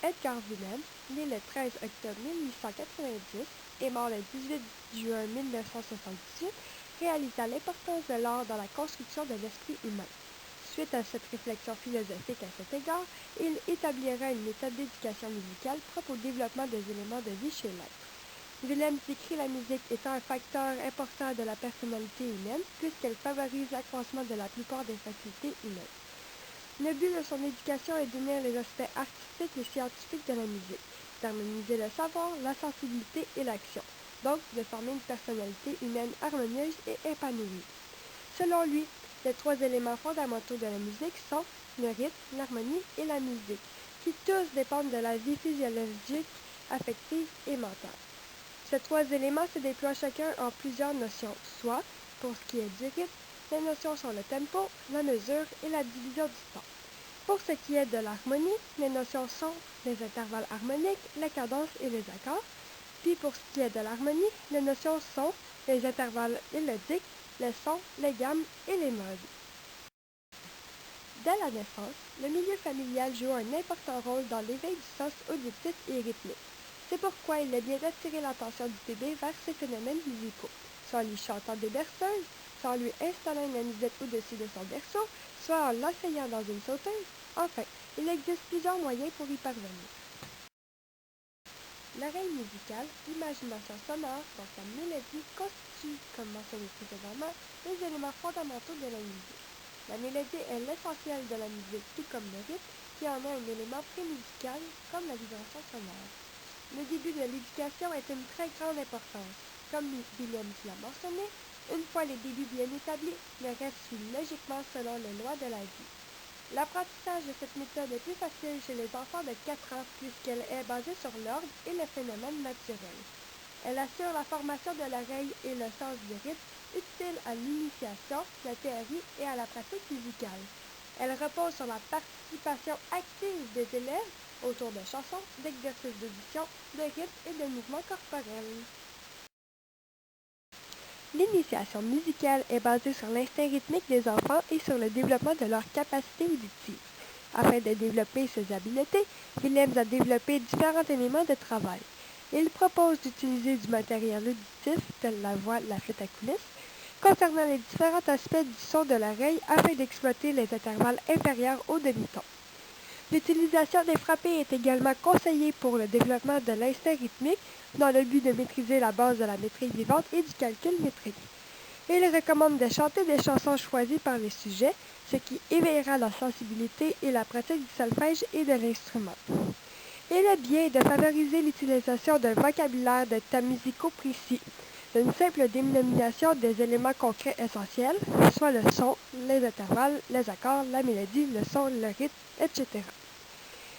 Edgar Wilhelm, né le 13 octobre 1890 et mort le 18 juin 1978, réalisa l'importance de l'art dans la construction de l'esprit humain. Suite à cette réflexion philosophique à cet égard, il établira une méthode d'éducation musicale propre au développement des éléments de vie chez l'être. Wilhelm décrit la musique étant un facteur important de la personnalité humaine puisqu'elle favorise l'accroissement de la plupart des facultés humaines. Le but de son éducation est d'unir les aspects artistiques et scientifiques de la musique, d'harmoniser le savoir, la sensibilité et l'action, donc de former une personnalité humaine harmonieuse et épanouie. Selon lui, les trois éléments fondamentaux de la musique sont le rythme, l'harmonie et la musique, qui tous dépendent de la vie physiologique, affective et mentale. Ces trois éléments se déploient chacun en plusieurs notions, soit, pour ce qui est du rythme, les notions sont le tempo, la mesure et la division du temps. Pour ce qui est de l'harmonie, les notions sont les intervalles harmoniques, la cadence et les accords. Puis pour ce qui est de l'harmonie, les notions sont les intervalles mélodiques, les sons, les gammes et les modes. Dès la naissance, le milieu familial joue un important rôle dans l'éveil du sens auditif et rythmique. C'est pourquoi il est bien d'attirer l'attention du bébé vers ces phénomènes musicaux, soit en lui chantant des berceuses, soit en lui installant une amusette au-dessus de son berceau, soit en l'enseignant dans une sauteuse. Enfin, il existe plusieurs moyens pour y parvenir. L'oreille musicale, l'imagination sonore, dans sa mélodie, constitue, comme mentionné précédemment, les éléments fondamentaux de la musique. La mélodie est l'essentiel de la musique, tout comme le rythme, qui en est un élément prémusical, comme la vibration sonore. Le début de l'éducation est une très grande importance. Comme Wilhelm l'a mentionné, une fois les débuts bien établis, le reste suit logiquement selon les lois de la vie. L'apprentissage de cette méthode est plus facile chez les enfants de 4 ans puisqu'elle est basée sur l'ordre et le phénomène naturel. Elle assure la formation de l'oreille et le sens du rythme, utile à l'initiation, la théorie et à la pratique musicale. Elle repose sur la participation active des élèves autour de chansons, d'exercices d'audition, de rythme et de mouvements corporels. L'initiation musicale est basée sur l'instinct rythmique des enfants et sur le développement de leurs capacités auditives. Afin de développer ces habiletés, Wilhelm a développé différents éléments de travail. Il propose d'utiliser du matériel auditif, tel la voix, la flûte à coulisses, concernant les différents aspects du son de l'oreille afin d'exploiter les intervalles inférieurs au demi-ton. L'utilisation des frappés est également conseillée pour le développement de l'instinct rythmique dans le but de maîtriser la base de la métrique vivante et du calcul métrique. Il recommande de chanter des chansons choisies par les sujets, ce qui éveillera la sensibilité et la pratique du solfège et de l'instrument. Il est bien de favoriser l'utilisation d'un vocabulaire de thèmes musicaux précis, d'une simple dénomination des éléments concrets essentiels, soit le son, les intervalles, les accords, la mélodie, le son, le rythme, etc.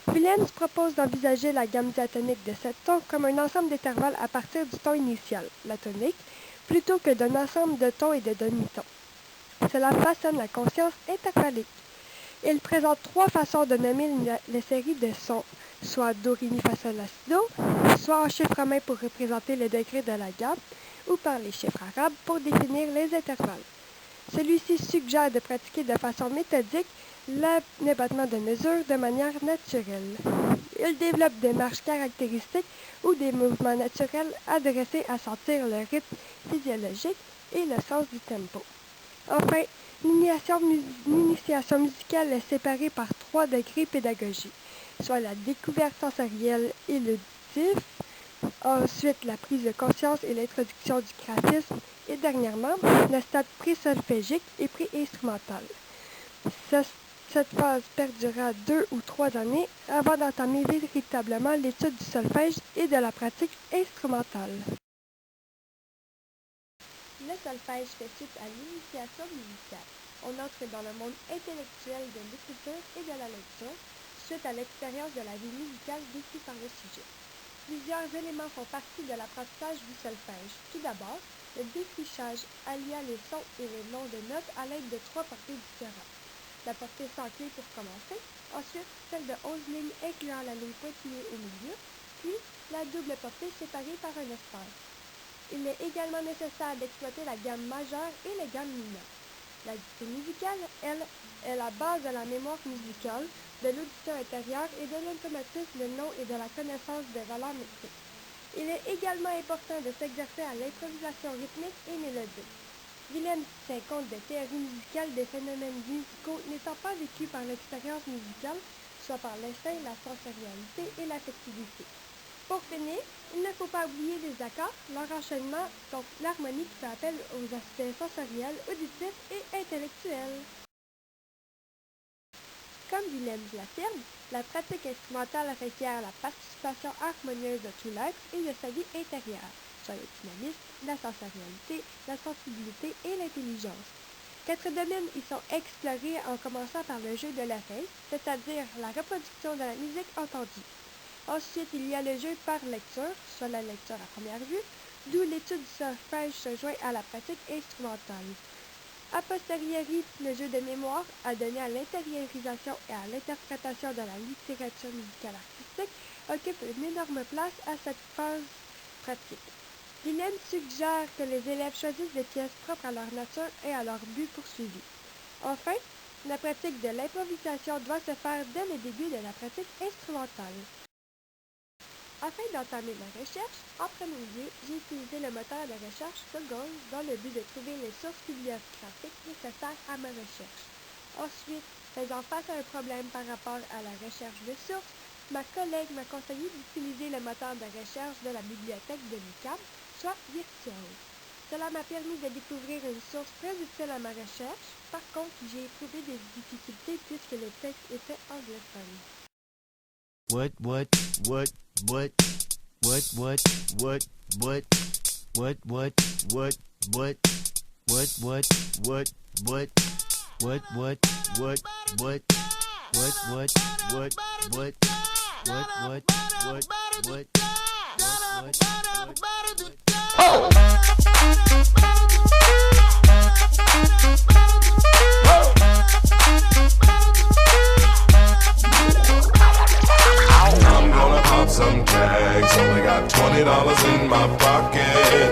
Wilhelm propose d'envisager la gamme diatonique de 7 tons comme un ensemble d'intervalles à partir du ton initial, la tonique, plutôt que d'un ensemble de tons et de demi-tons. Cela façonne la conscience intervallique. Il présente 3 façons de nommer les séries de sons, soit do, ré, mi, fa, sol, la, si, do, soit en chiffres romains pour représenter les degrés de la gamme, ou par les chiffres arabes pour définir les intervalles. Celui-ci suggère de pratiquer de façon méthodique l'abattement de mesures de manière naturelle. Il développe des marches caractéristiques ou des mouvements naturels adressés à sentir le rythme physiologique et le sens du tempo. Enfin, l'initiation musicale est séparée par 3 degrés pédagogiques, soit la découverte sensorielle et l'auditif, ensuite la prise de conscience et l'introduction du graphisme, et dernièrement, le stade pré-solfégique et pré-instrumental. Cette phase perdurera 2 ou 3 années avant d'entamer véritablement l'étude du solfège et de la pratique instrumentale. Le solfège fait suite à l'initiation musicale. On entre dans le monde intellectuel de l'écriture et de la lecture, suite à l'expérience de la vie musicale vécue par le sujet. Plusieurs éléments font partie de l'apprentissage du solfège. Tout d'abord, le défrichage, alliant les sons et les noms de notes à l'aide de 3 portées différentes. La portée sans clé pour commencer, ensuite celle de 11 lignes incluant la ligne pointillée au milieu, puis la double portée séparée par un espace. Il est également nécessaire d'exploiter la gamme majeure et la gamme mineure. La dictée musicale, elle, est la base de la mémoire musicale, de l'audition intérieure et de l'automatisme de nom et de la connaissance des valeurs métriques. Il est également important de s'exercer à l'improvisation rythmique et mélodique. Willem tient compte des théories musicales des phénomènes musicaux n'étant pas vécus par l'expérience musicale, soit par l'instinct, la sensorialité et l'affectivité. Pour finir, il ne faut pas oublier les accords, leur enchaînement, donc l'harmonie qui fait appel aux aspects sensoriels, auditifs et intellectuels. Comme Willem l'affirme, la pratique instrumentale requiert la participation harmonieuse de tout l'être et de sa vie intérieure, soit le dynamisme, la sensorialité, la sensibilité et l'intelligence. 4 domaines y sont explorés en commençant par le jeu de l'oreille, c'est-à-dire la reproduction de la musique entendue. Ensuite, il y a le jeu par lecture, soit la lecture à première vue, d'où l'étude du solfège se joint à la pratique instrumentale. A posteriori, le jeu de mémoire a donné à l'intériorisation et à l'interprétation de la littérature musicale artistique occupe une énorme place à cette phase pratique. Willem suggère que les élèves choisissent des pièces propres à leur nature et à leur but poursuivi. Enfin, la pratique de l'improvisation doit se faire dès le début de la pratique instrumentale. Afin d'entamer ma recherche, en premier lieu, j'ai utilisé le moteur de recherche Google dans le but de trouver les sources bibliographiques nécessaires à ma recherche. Ensuite, faisant face à un problème par rapport à la recherche de sources, ma collègue m'a conseillé d'utiliser le moteur de recherche de la bibliothèque de l'UQAM, soit Virtuose. Cela m'a permis de découvrir une source très utile à ma recherche. Par contre, j'ai éprouvé des difficultés puisque le texte était anglophone. Some tags, only got $20 in my pocket.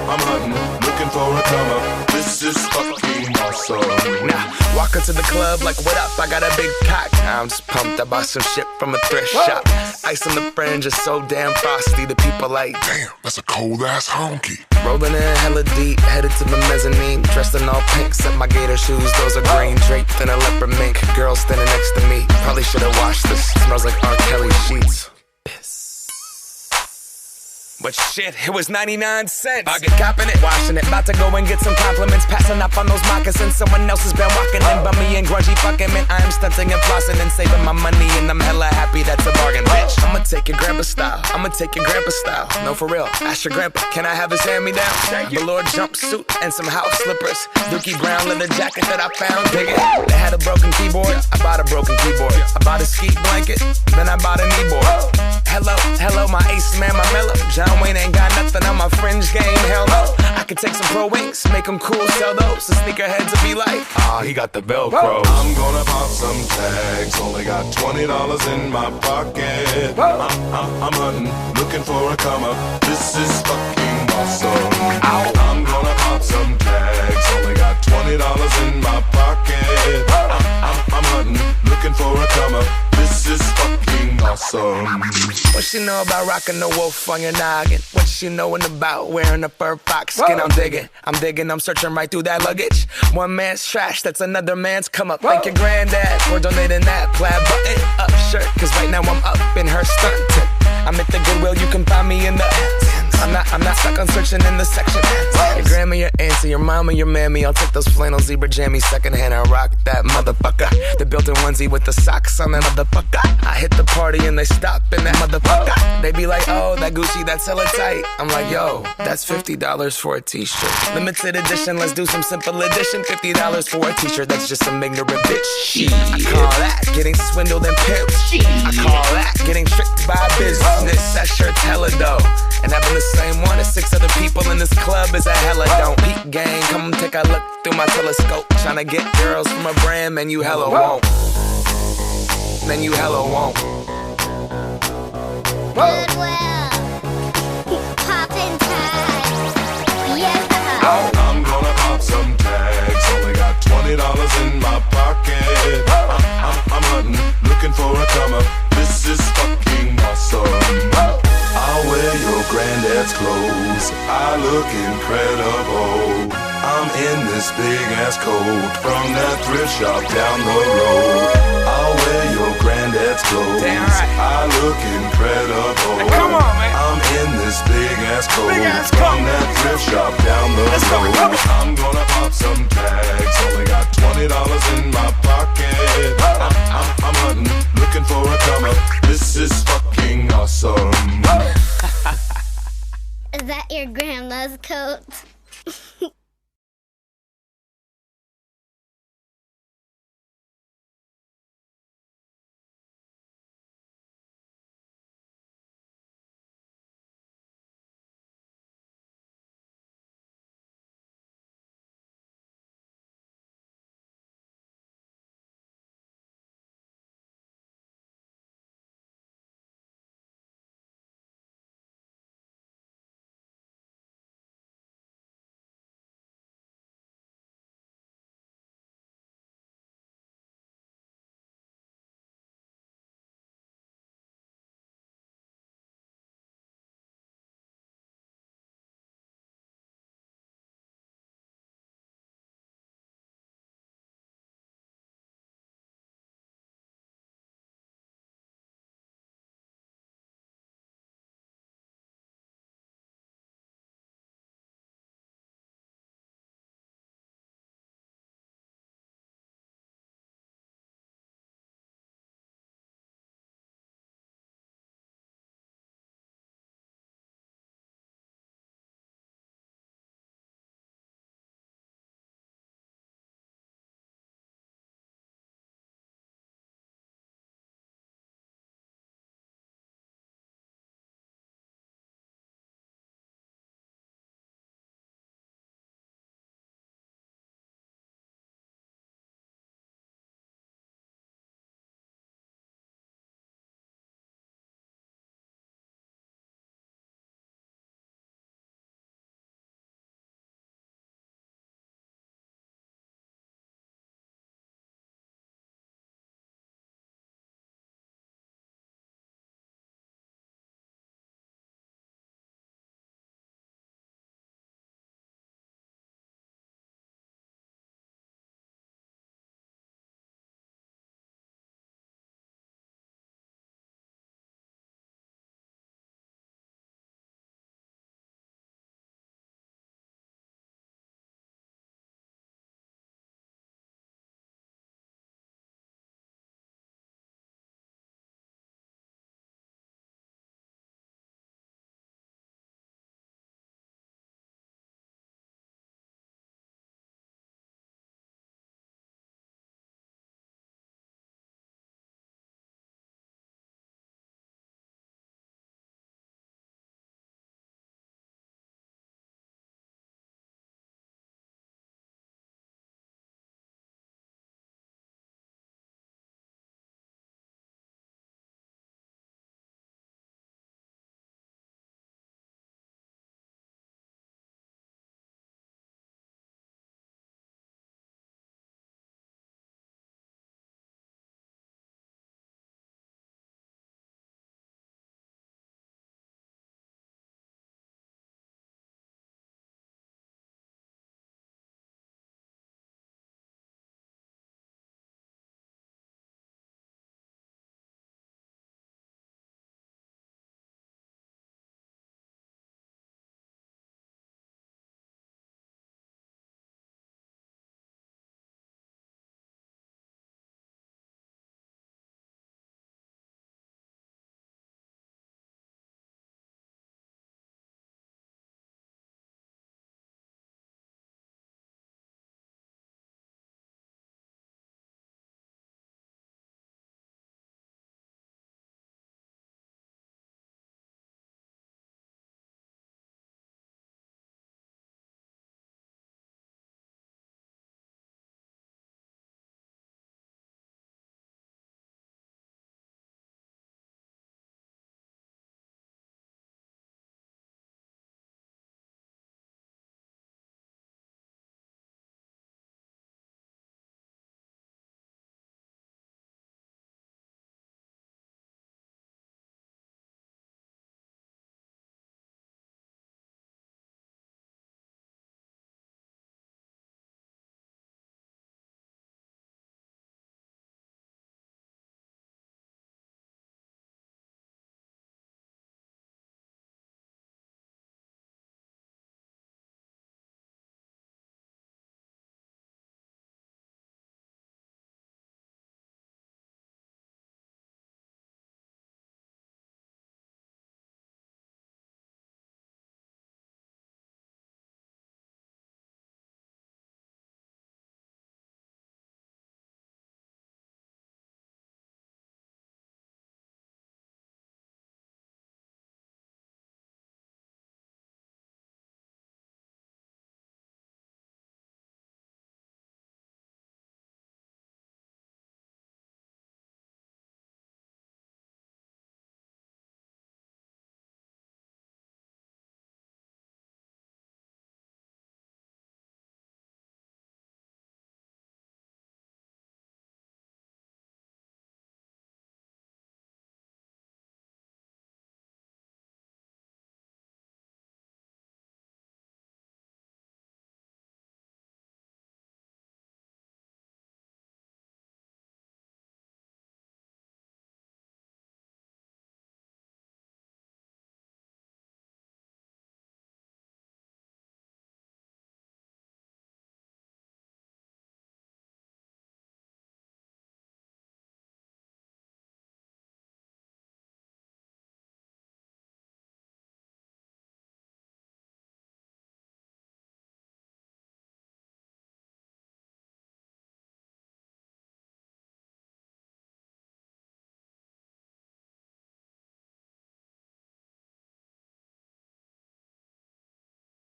I'm hunting, looking for a come up. This is fucking awesome. Now, walk into the club like, what up? I got a big cock. I'm just pumped. I bought some shit from a thrift shop. Ice on the fringe is so damn frosty. The people like, damn, that's a cold ass honky. Rolling in hella deep, headed to the mezzanine. Dressed in all pink, set my gator shoes. Those are green, draped in a leopard mink. Girl standing next to me. Probably should've washed this. Smells like R. Kelly sheets. But shit, it was 99 cents. I get copping it, washing it. About to go and get some compliments. Passing up on those moccasins. Someone else has been walking in bummy and grungy fucking man. I am stunting and flossing and saving my money. And I'm hella happy that's a bargain, bitch. I'ma take your grandpa style. I'ma take your grandpa style. No, for real. Ask your grandpa, can I have his hand-me-down? Velour jumpsuit and some house slippers. Dookie brown leather jacket that I found. Dig it. They had a broken keyboard. I bought a broken keyboard. I bought a ski blanket. Then I bought a kneeboard. Hello, my ace man, my mellow. John Wayne ain't got nothing on my fringe game, hell no. I could take some pro wings, make them cool, sell those. The sneakerheads will be like, he got the Velcro. I'm gonna pop some tags, only got $20 in my pocket. I'm hunting, looking for a come up. This is fucking awesome. I'm gonna pop some tags, only got $20 in my pocket. I'm hunting, looking for a come up. This is fucking awesome. What she know about rocking the wolf on your noggin? What she knowin' about wearing a fur fox skin? I'm digging, I'm searching right through that luggage. One man's trash, that's another man's come up. Thank your granddad for donating that plaid button up shirt. Cause right now I'm up in her skirt. I'm at the Goodwill, you can find me in the I'm not stuck on searching in the section. Your grandma, your auntie, your mama, your mammy. I'll take those flannel zebra jammies secondhand and rock that motherfucker. The built-in onesie with the socks on that motherfucker. I hit the party and they stop in that motherfucker. They be like, oh, that Gucci, that's hella tight. I'm like, yo, that's $50 for a t-shirt. Limited edition, let's do some simple edition. $50 for a t-shirt, that's just some ignorant bitch. Shit. I call that getting swindled and pimped. I call that getting tricked by business. That shirt's hella dope. And having the same one as 6 other people in this club is a hella don't. Peak gang, come take a look through my telescope. Tryna get girls from a brand, man, you hella won't. Man, you hella won't. Goodwill, poppin' tags, yeah. I'm gonna pop some tags, only got $20 in my pocket. ass coat from that thrift shop down the road. I'll wear your granddad's clothes. Damn right. I look incredible. Now come on, man. I'm in this big ass coat Big-ass from coat. that thrift shop down the Let's go, road. come on. I'm gonna pop some tags. Only got $20 in my pocket. I'm hunting, looking for a come up. This is fucking awesome. Is that your grandma's coat?